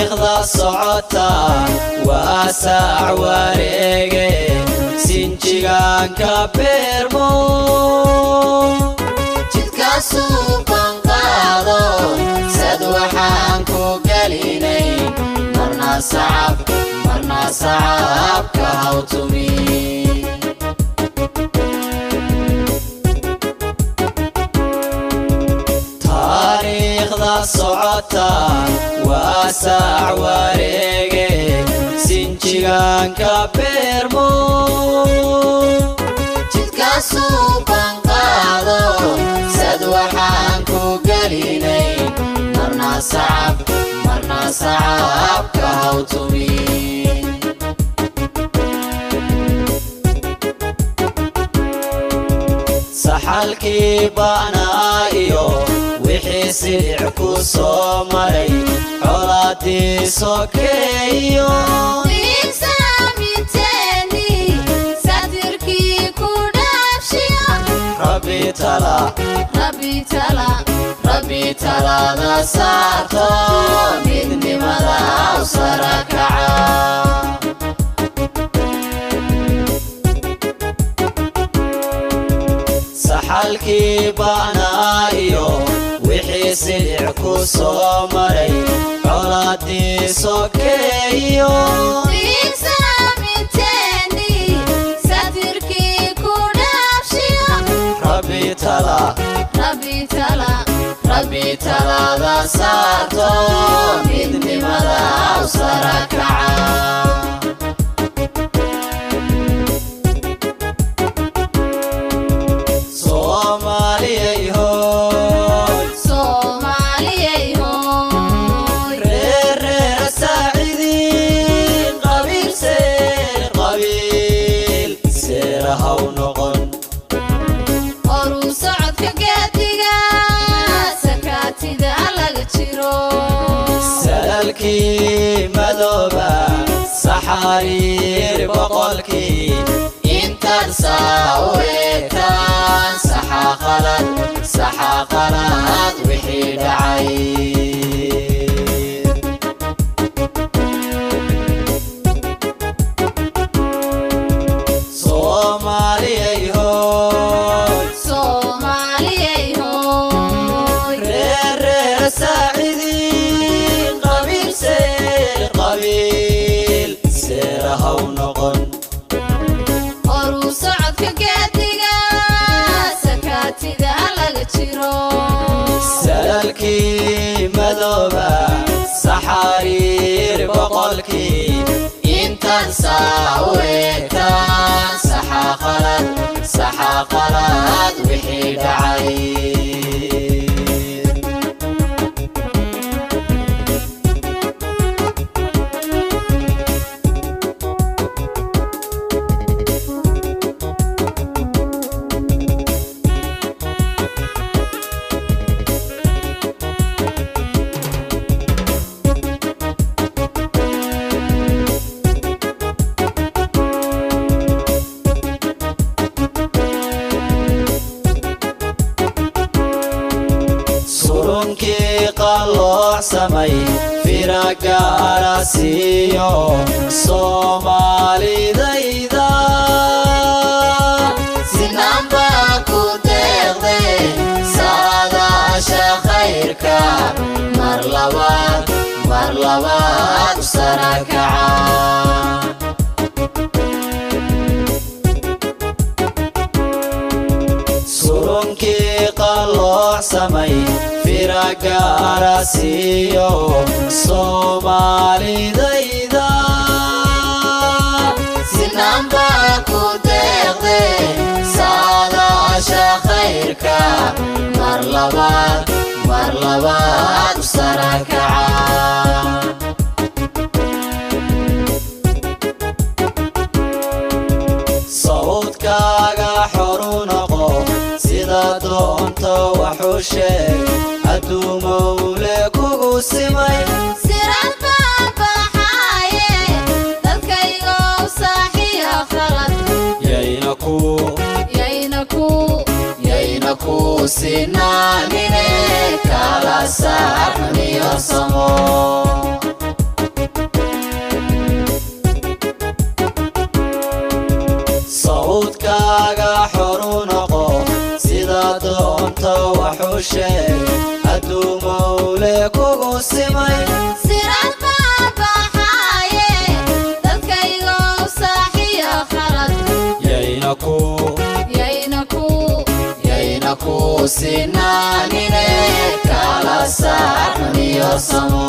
taariikhda socota waa saac wareege sinjigaanka beermo jidkaasuu banqaado sad waxaan ku gelinay marna sacabka hawtumi socota waa saac wareege sinjigaanka beermo jidkaasuu banqaado sad waxaan ku gelinay marna sacabka hawtumi saxalkii baanaa iyo wixii silic ku soo maray colaadii sokeeyo iibsaaminteeni satirkii ku dhaafshiyo rabbi talada saarto midnimada u sarakaca saxalkii baanaa iyo wixii silic ku soo maray colaadii sokeeyo iibsaaminteeni satirkii ku dhaafshiyo rabbi talada saarto midnimada u sarakaca سلكي مذوبة سحارير بقولكي انت ساويتان سحا خلد وحيد عيد صومالي هوي رير ساعدي قبيل سيرها ونقن أرو صعد كقادقة سكاتي على جيرو سلكي مذوبة سحارير بقولكي انت ساويتان سحا خلد وحيد عيد قلوع سمي فراق عراسيو صومالي دايدا سنان باكو تغضي سادا شخيرك مرلوات سركعان سرونكي قلوع سمي فراق عراسيو صومالي دايدا سنان باكو تغضي سادا شخيرك مرلوات سركعان صوتكاغا حرونقو سيدا دونتو وحوشيك أدو مولكو سمي سيرات بابا حايه دلكيغو صاحيها خلد يينكو سنانيني كالا سارني يصمو وحوشي أدو مولي كوكو سمي siraad baa baxaaye dadkaygoo saaxiya khalad يينكو yaynaku سنانيني كالا ساحن يصمو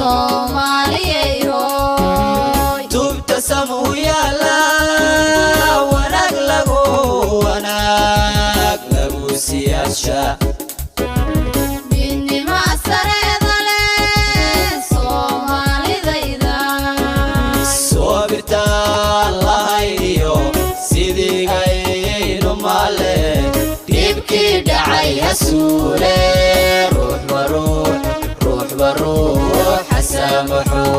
soomaaliyay hooy تبت سمو يالا وناك لغو سياشا midnima sareeda leh soomaalidayda صوبرتا الله سيديغاينو مالي ديبكي دعي هسولي روح بروح حسامحو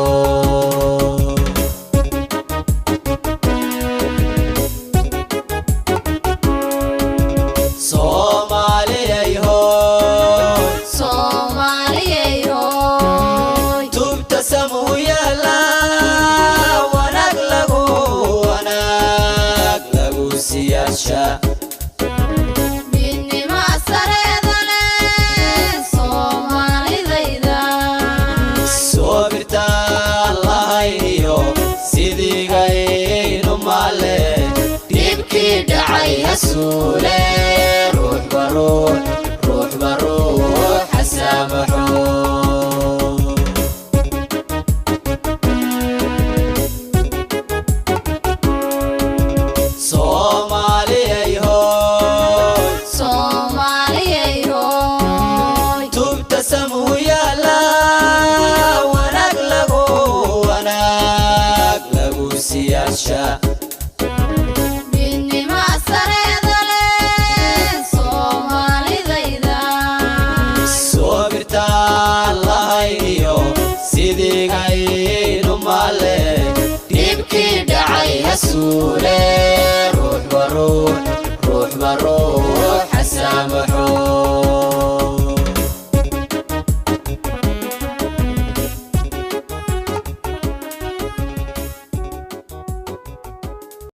soomaaliyay hooy tubta samuu yaala wanaag lagu siyaasha midnima sareeda leh soomaalidayda soobirta lahayniyo sidiigaynu male dhibkii dhacay hasuule ruux baruux xasaamaxo soomaaliyay hooy tubta samuu yaala wanaag lagu siyaasha midnima sareeda leh soomaalidayda soobirta lahayniyo sidiigaynu male dhibkii dhacay hasuule ruux baruux xasaamaxo